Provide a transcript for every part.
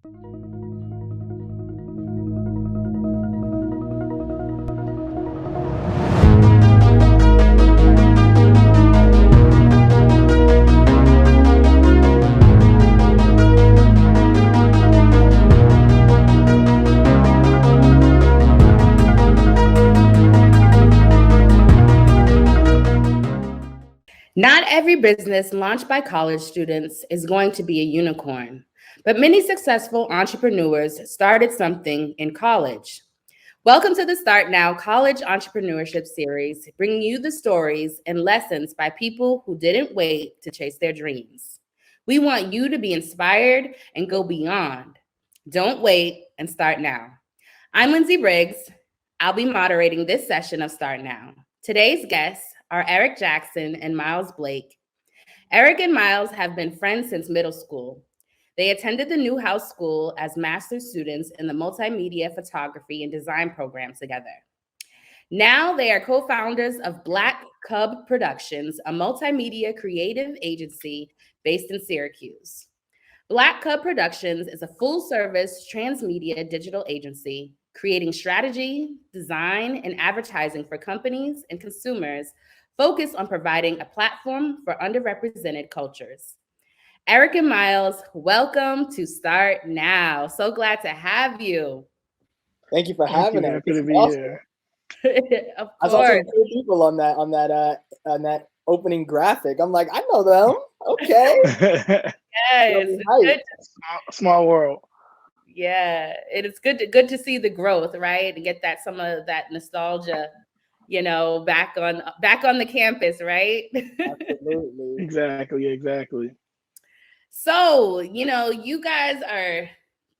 Not every business launched by college students is going to be a unicorn, but many successful entrepreneurs started something in college. Welcome to the Start Now College Entrepreneurship Series, bringing you the stories and lessons by people who didn't wait to chase their dreams. We want you to be inspired and go beyond. Don't wait and start now. I'm Lindsay Briggs. I'll be moderating this session of Start Now. Today's guests are Eric Jackson and Mylz Blake. Eric and Mylz have been friends since middle school. They attended the Newhouse School as master's students in the multimedia photography and design program together. Now they are co-founders of Black Cub Productions, a multimedia creative agency based in Syracuse. Black Cub Productions is a full-service transmedia digital agency creating strategy, design, and advertising for companies and consumers focused on providing a platform for underrepresented cultures. Eric and Mylz, welcome to Start Now. So glad to have you. Thank you for having us. Happy to be here. Of I saw course. some cool people on that opening graphic. I'm like, I know them. Okay. Yes, it's good. Small world. Yeah, it is good to see the growth, right? And get some of that nostalgia, back on the campus, right? Absolutely. Exactly. So, you guys are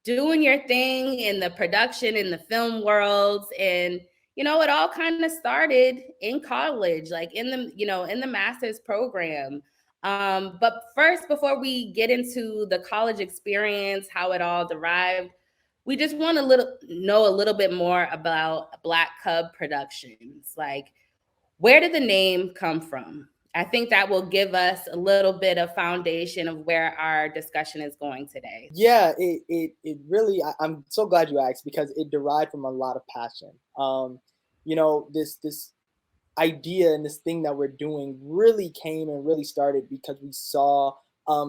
doing your thing in the production, in the film worlds, and it all kind of started in college, like in the master's program. But first, before we get into the college experience, how it all derived, we just want to know a little bit more about Black Cub Productions. Like, where did the name come from? I think that will give us a little bit of foundation of where our discussion is going today. Yeah, it really. I'm so glad you asked because it derived from a lot of passion. This idea and this thing that we're doing really came and really started because we saw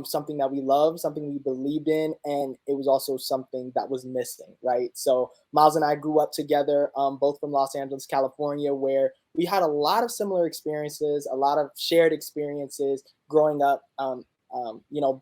something that we loved, something we believed in, and it was also something that was missing, right? So Mylz and I grew up together, both from Los Angeles, California, where we had a lot of similar experiences, a lot of shared experiences growing up,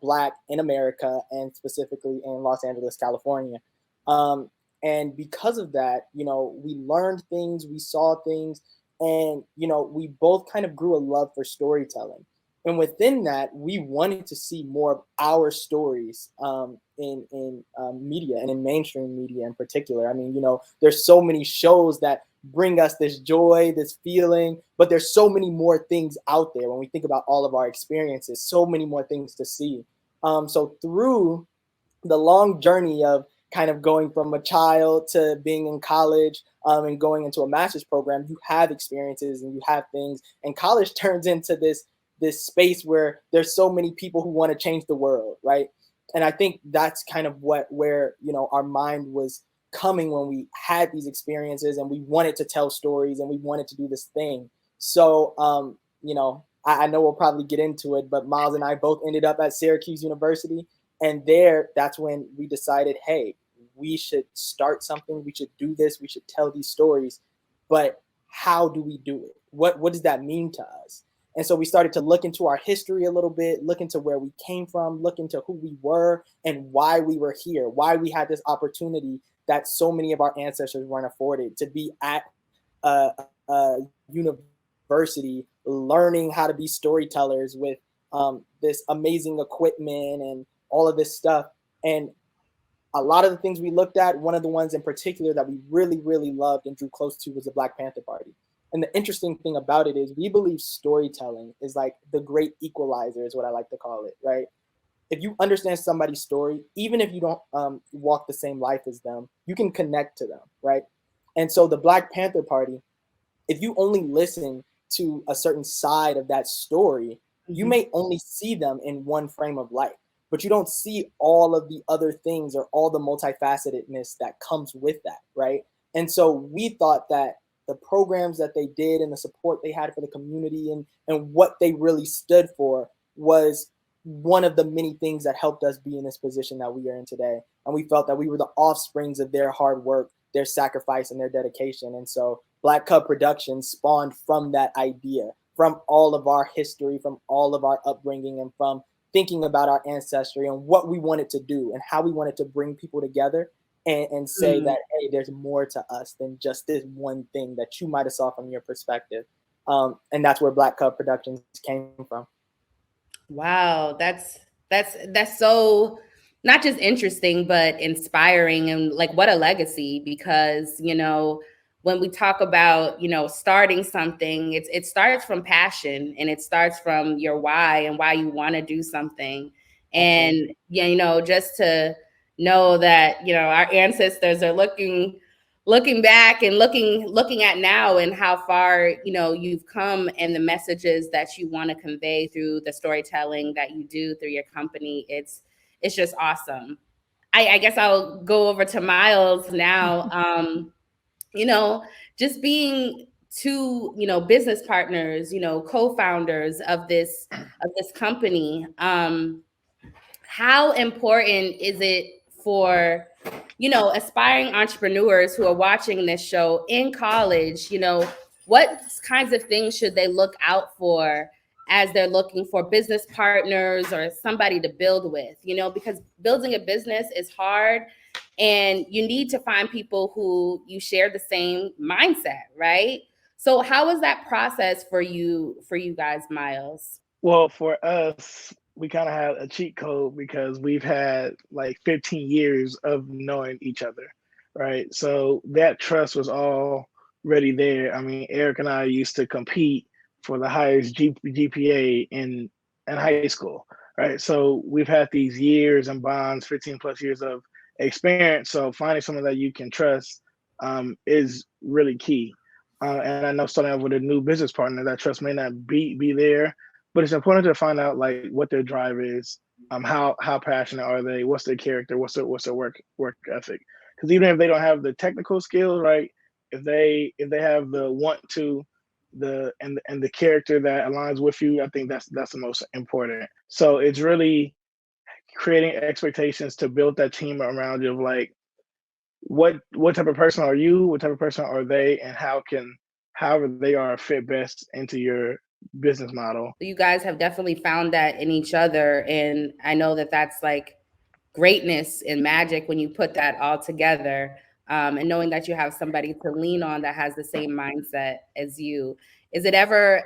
Black in America and specifically in Los Angeles, California. And because of that, we learned things, we saw things, and, we both kind of grew a love for storytelling. And within that, we wanted to see more of our stories in media and in mainstream media in particular. I mean, there's so many shows that bring us this joy, this feeling, but there's so many more things out there when we think about all of our experiences, so many more things to see. So through the long journey of kind of going from a child to being in college and going into a master's program, you have experiences and you have things, and college turns into this space where there's so many people who want to change the world, right? And I think that's kind of where our mind was coming when we had these experiences and we wanted to tell stories and we wanted to do this thing. So I know we'll probably get into it, but Mylz and I both ended up at Syracuse University, and that's when we decided, hey, we should start something, we should do this, we should tell these stories, but how do we do it? What does that mean to us? And so we started to look into our history a little bit, look into where we came from, look into who we were and why we were here, why we had this opportunity that so many of our ancestors weren't afforded, to be at a university learning how to be storytellers with this amazing equipment and all of this stuff. And a lot of the things we looked at, one of the ones in particular that we really, really loved and drew close to was the Black Panther Party. And the interesting thing about it is we believe storytelling is like the great equalizer, is what I like to call it, right? If you understand somebody's story, even if you don't walk the same life as them, you can connect to them, right? And so the Black Panther Party, if you only listen to a certain side of that story, you may only see them in one frame of life. but you don't see all of the other things or all the multifacetedness that comes with that, right? And so we thought that the programs that they did and the support they had for the community and what they really stood for was one of the many things that helped us be in this position that we are in today. And we felt that we were the offsprings of their hard work, their sacrifice, and their dedication. And so Black Cub Productions spawned from that idea, from all of our history, from all of our upbringing, and from thinking about our ancestry and what we wanted to do and how we wanted to bring people together and say that, hey, there's more to us than just this one thing that you might have saw from your perspective. And that's where Black Cub Productions came from. Wow, that's so not just interesting, but inspiring, and like what a legacy. Because when we talk about starting something, it starts from passion, and it starts from your why and why you want to do something. And just to know that our ancestors are looking back and looking at now and how far you've come, and the messages that you want to convey through the storytelling that you do through your company. It's just awesome. I guess I'll go over to Mylz now. Just being two business partners, co-founders of this company. How important is it for aspiring entrepreneurs who are watching this show in college? What kinds of things should they look out for as they're looking for business partners or somebody to build with? Because building a business is hard, and you need to find people who you share the same mindset, right? So how was that process for you guys, Mylz? Well, for us, we kind of had a cheat code because we've had like 15 years of knowing each other, right? So that trust was already there. I mean, Eric and I used to compete for the highest GPA in high school, right? So we've had these years and bonds, 15 plus years of experience. So finding someone that you can trust is really key. And I know starting out with a new business partner, that trust may not be there, but it's important to find out like what their drive is, how passionate are they, what's their character, what's their work ethic. Because even if they don't have the technical skills, right, if they have the want to, and the character that aligns with you, I think that's the most important. So it's really creating expectations to build that team around you of like what type of person are you, what type of person are they, and however they are fit best into your business model. You guys have definitely found that in each other, and I know that that's like greatness and magic when you put that all together, and knowing that you have somebody to lean on that has the same mindset as you. Is it ever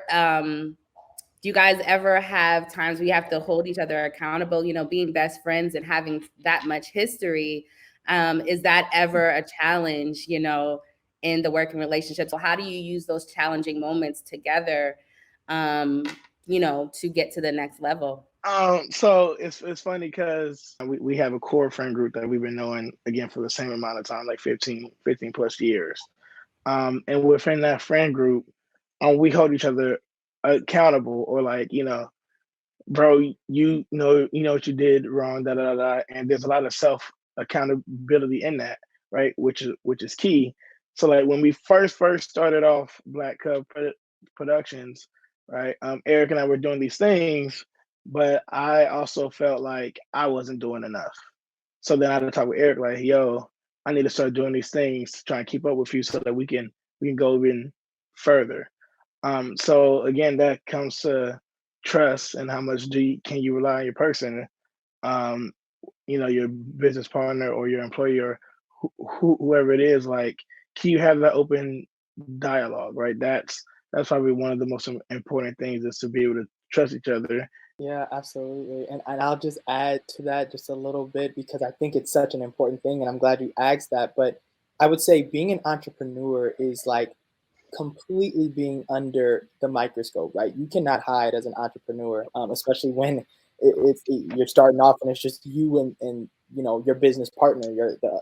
do you guys ever have times where you have to hold each other accountable? Being best friends and having that much history, is that ever a challenge in the working relationship? So how do you use those challenging moments together to get to the next level? So it's funny because we have a core friend group that we've been knowing again for the same amount of time, like 15 plus years. And within that friend group, we hold each other accountable, or like, bro, you know what you did wrong, da da da. And there's a lot of self accountability in that, right? Which is key. So like when we first started off Black Cub Productions, right? Eric and I were doing these things, but I also felt like I wasn't doing enough. So then I had to talk with Eric, like, yo, I need to start doing these things to try and keep up with you so that we can go even further. So again, that comes to trust and how much can you rely on your person, um, your business partner or your employee or whoever it is. Like, can you have that open dialogue, right? That's probably one of the most important things, is to be able to trust each other. Yeah, absolutely. And I'll just add to that just a little bit because I think it's such an important thing, and I'm glad you asked that. But I would say being an entrepreneur is like completely being under the microscope, right? You cannot hide as an entrepreneur, especially when you're starting off and it's just you and your business partner,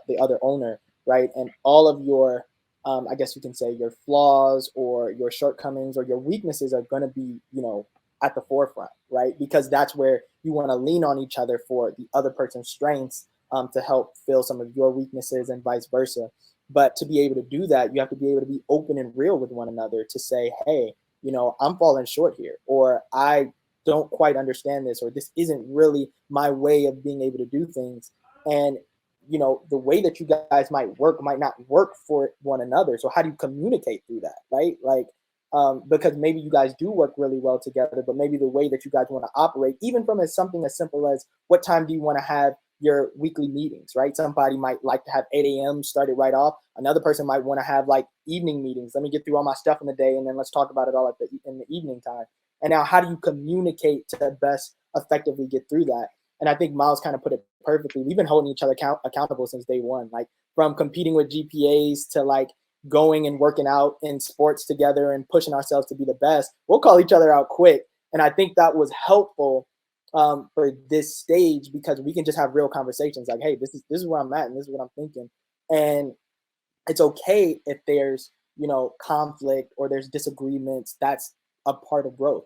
the other owner, right? And all of your, I guess you can say, your flaws or your shortcomings or your weaknesses are going to be at the forefront, right? Because that's where you want to lean on each other for the other person's strengths, to help fill some of your weaknesses and vice versa. But to be able to do that, you have to be able to be open and real with one another to say, hey, I'm falling short here, or I don't quite understand this, or this isn't really my way of being able to do things. And the way that you guys might work might not work for one another. So how do you communicate through that, right? Like, because maybe you guys do work really well together, but maybe the way that you guys want to operate, even from something as simple as what time do you want to have your weekly meetings, right? Somebody might like to have 8 a.m. started right off. Another person might want to have like evening meetings. Let me get through all my stuff in the day, and then let's talk about it all in the evening time. And now, how do you communicate to best effectively get through that? And I think Mylz kind of put it perfectly. We've been holding each other accountable since day one, like from competing with GPAs to like going and working out in sports together and pushing ourselves to be the best. We'll call each other out quick. And I think that was helpful for this stage, because we can just have real conversations like, hey, this is where I'm at and this is what I'm thinking. And it's okay if there's, conflict or there's disagreements. That's a part of growth.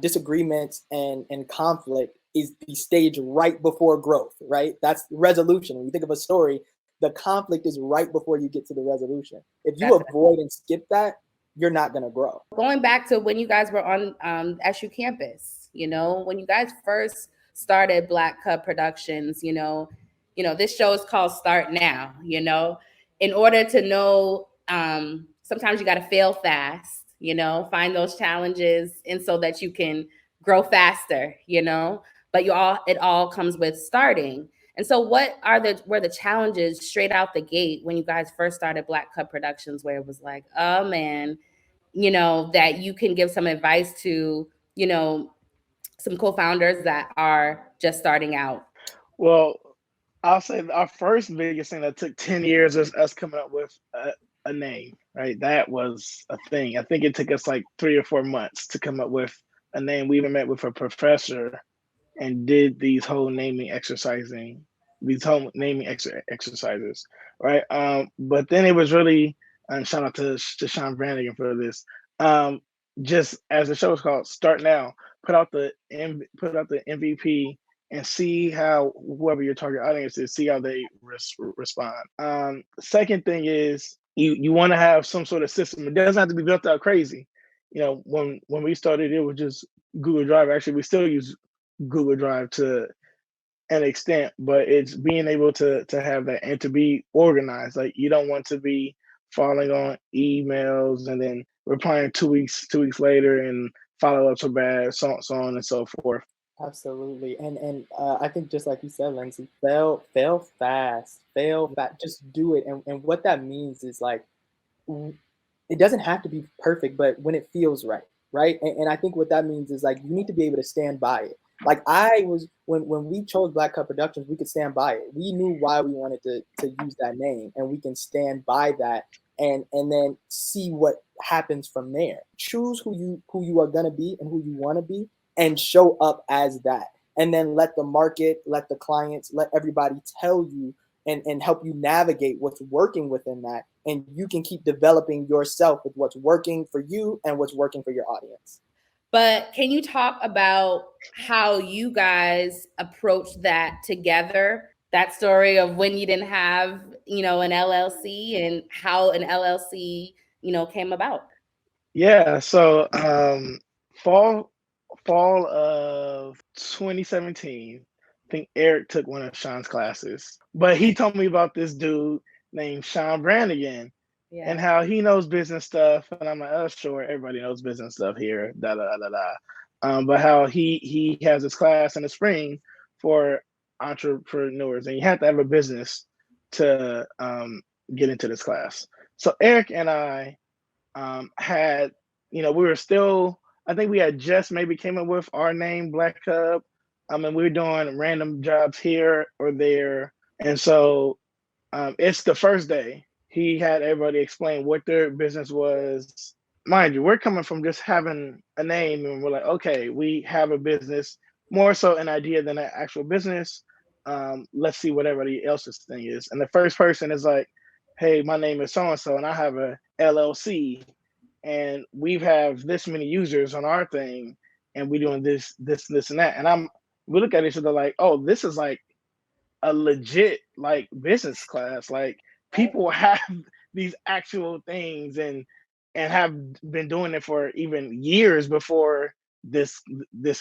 Disagreements and conflict is the stage right before growth, right? That's resolution. When you think of a story, the conflict is right before you get to the resolution. If you avoid and skip that, you're not going to grow. Going back to when you guys were on SU campus, when you guys first started Black Cub Productions, this show is called StartNow. In order to know, sometimes you got to fail fast, find those challenges, and so that you can grow faster, but it all comes with starting. And so what were the challenges straight out the gate when you guys first started Black Cub Productions, where it was like, oh man, that you can give some advice to, some co-founders that are just starting out? Well, I'll say our first biggest thing that took 10 years is us coming up with a name, right? That was a thing. I think it took us like 3 or 4 months to come up with a name. We even met with a professor and did these whole naming exercises, right? But then it was really, and shout out to Sean Brannigan for this. Just as the show is called Start Now, put out the MVP and see how whoever your target audience is, see how they respond. Second thing is you want to have some sort of system. It doesn't have to be built out crazy. When we started, it was just Google Drive. Actually, we still use Google Drive to an extent, but it's being able to have that and to be organized. Like, you don't want to be falling on emails and then replying 2 weeks later and follow-ups are bad, so on and so forth. Absolutely. And I think just like you said, Lindsay, fail fast, just do it. And what that means is like, it doesn't have to be perfect, but when it feels right, right? And I think what that means is like, you need to be able to stand by it. Like when we chose Black Cub Productions, we could stand by it. We knew why we wanted to use that name, and we can stand by that and then see what happens from there. Choose who you are gonna be and who you want to be, and show up as that. And then let the market, let the clients, let everybody tell you and help you navigate what's working within that. And you can keep developing yourself with what's working for you and what's working for your audience. But can you talk about how you guys approached that together? That story of when you didn't have, an LLC, and how an LLC, came about. Yeah. So fall of 2017, I think Eric took one of Sean's classes, but he told me about this dude named Sean Brannigan. Yeah. And how he knows business stuff. And I'm like, oh, sure, everybody knows business stuff here, but how he has this class in the spring for entrepreneurs, and you have to have a business to get into this class. So Eric and I had, we were still, I think we had just maybe came up with our name, Black Cub. I mean, we were doing random jobs here or there. And so it's the first day. He had everybody explain what their business was. Mind you, we're coming from just having a name, and we're like, okay, we have a business, more so an idea than an actual business. Let's see what everybody else's thing is. And the first person is like, hey, my name is so-and-so, and I have a LLC. and we have this many users on our thing, and we doing this, and that. And we look at each other like, oh, this is like a legit like business class. Like people have these actual things and have been doing it for even years before this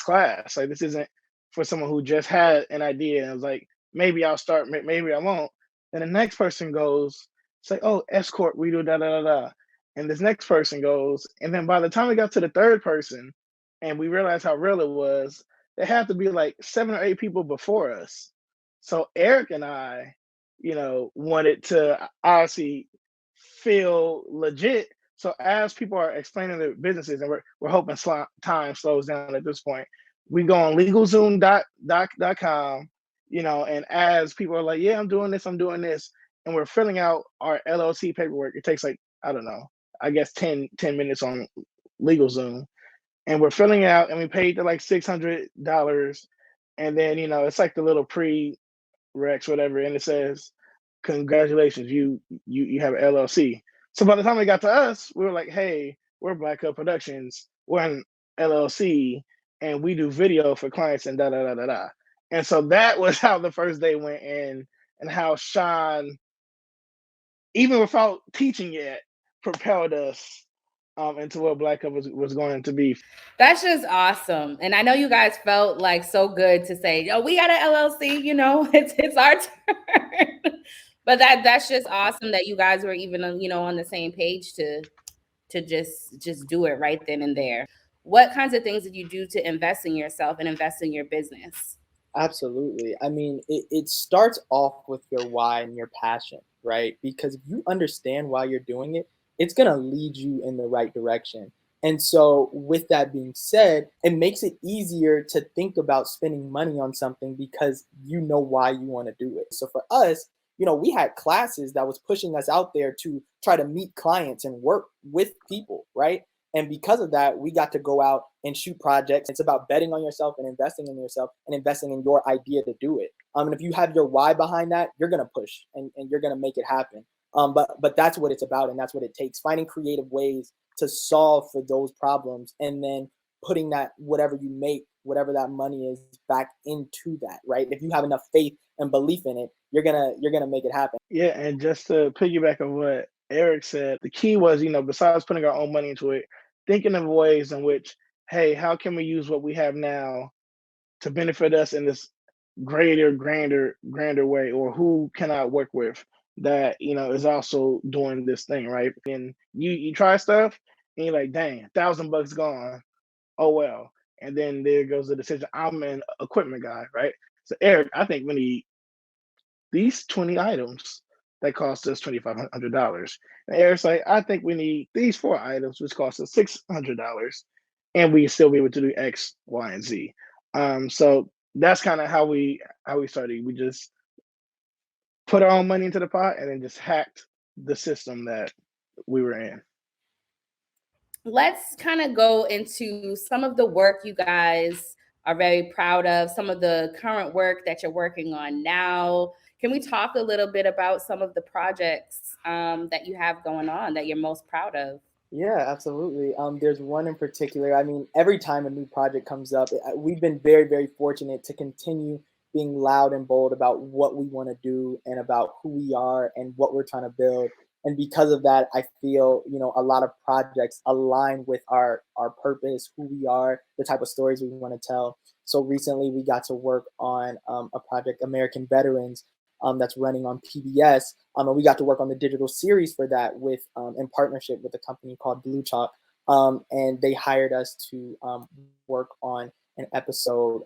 class. Like this isn't for someone who just had an idea and was like, maybe I'll start, maybe I won't. Then the next person goes, say, oh, escort, we do da da da da. And this next person goes, and then by the time we got to the third person and we realized how real it was, there had to be like 7 or 8 people before us. So Eric and I, wanted to obviously feel legit. So as people are explaining their businesses, and we're hoping time slows down at this point, we go on LegalZoom.com, and as people are like, yeah, I'm doing this, and we're filling out our LLC paperwork. It takes like, I don't know, I guess 10 minutes on LegalZoom, and we're filling it out, and we paid the like $600, and then it's like the little Rex, whatever, and it says, "Congratulations, you have an LLC." So by the time it got to us, we were like, "Hey, we're Black Up Productions. We're an LLC, and we do video for clients and da da da da da." And so that was how the first day went in, and how Sean, even without teaching yet, propelled us into what Black Up was going to be. That's just awesome. And I know you guys felt like so good to say, "Oh, we got an LLC, it's our turn." But that's just awesome that you guys were even on the same page to just do it right then and there. What kinds of things did you do to invest in yourself and invest in your business? Absolutely. I mean, it starts off with your why and your passion, right? Because if you understand why you're doing it, it's going to lead you in the right direction. And so, with that being said, it makes it easier to think about spending money on something because you know why you want to do it. So, for us, we had classes that was pushing us out there to try to meet clients and work with people, right? And because of that, we got to go out and shoot projects. It's about betting on yourself and investing in yourself and investing in your idea to do it. And if you have your why behind that, you're gonna push and you're gonna make it happen. But that's what it's about, and that's what it takes. Finding creative ways to solve for those problems, and then putting that whatever you make, whatever that money is, back into that. Right? If you have enough faith and belief in it, you're gonna make it happen. Yeah, and just to piggyback on what Eric said, the key was, besides putting our own money into it, thinking of ways in which, hey, how can we use what we have now to benefit us in this greater, grander way, or who can I work with that is also doing this thing, right? And you try stuff, and you're like, dang, $1,000 gone. Oh well. And then there goes the decision. I'm an equipment guy, right? So Eric, I think we need these 20 items that cost us $2,500. And Eric's like, I think we need these 4 items, which cost us $600, and we still be able to do X, Y, and Z. So that's kind of how we started. We just put our own money into the pot and then just hacked the system that we were in. Let's kind of go into some of the work you guys are very proud of, some of the current work that you're working on now. Can we talk a little bit about some of the projects that you have going on that you're most proud of? Yeah, absolutely. There's one in particular. I mean, every time a new project comes up, we've been very, very fortunate to continue being loud and bold about what we want to do and about who we are and what we're trying to build. And because of that, I feel, a lot of projects align with our purpose, who we are, the type of stories we want to tell. So recently we got to work on a project, American Veterans, that's running on PBS. And we got to work on the digital series for that with in partnership with a company called Blue Chalk. And they hired us to work on an episode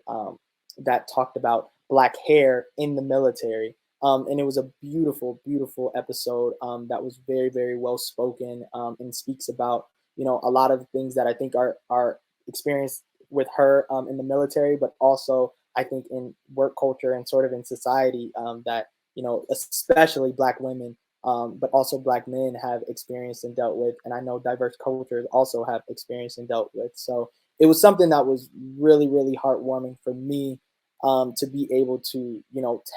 that talked about Black hair in the military. And it was a beautiful, beautiful episode that was very, very well spoken and speaks about, a lot of things that I think are experienced with her in the military, but also I think in work culture and sort of in society that, especially Black women, but also Black men have experienced and dealt with. And I know diverse cultures also have experienced and dealt with. So it was something that was really, really heartwarming for me to be able to,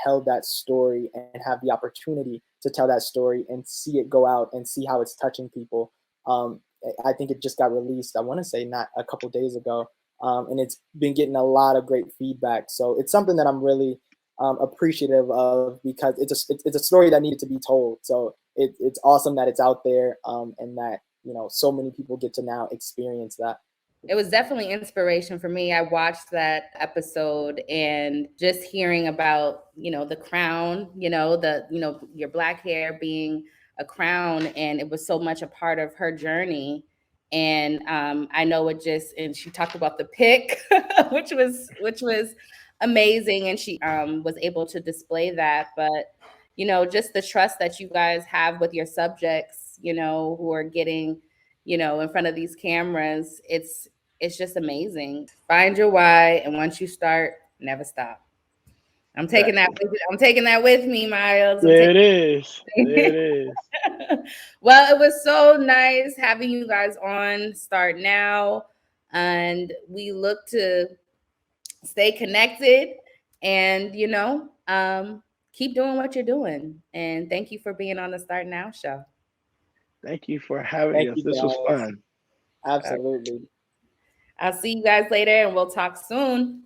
tell that story and have the opportunity to tell that story and see it go out and see how it's touching people. I think it just got released. I want to say not a couple days ago, and it's been getting a lot of great feedback. So it's something that I'm really appreciative of, because it's a story that needed to be told. So it's awesome that it's out there, and that so many people get to now experience that. It was definitely inspiration for me. I watched that episode, and just hearing about, the crown, your black hair being a crown, and it was so much a part of her journey. And I know and she talked about the pick, which was amazing, and she was able to display that. But just the trust that you guys have with your subjects, who are getting, in front of these cameras, it's just amazing. Find your why, and once you start, never stop. I'm taking that. I'm taking that with me, Mylz. There it is. There it is. Well, it was so nice having you guys on Start Now, and we look to stay connected, and keep doing what you're doing. And thank you for being on the Start Now show. Thank you for having Thank us. you, This was guys. fun. Absolutely. I'll see you guys later, and we'll talk soon.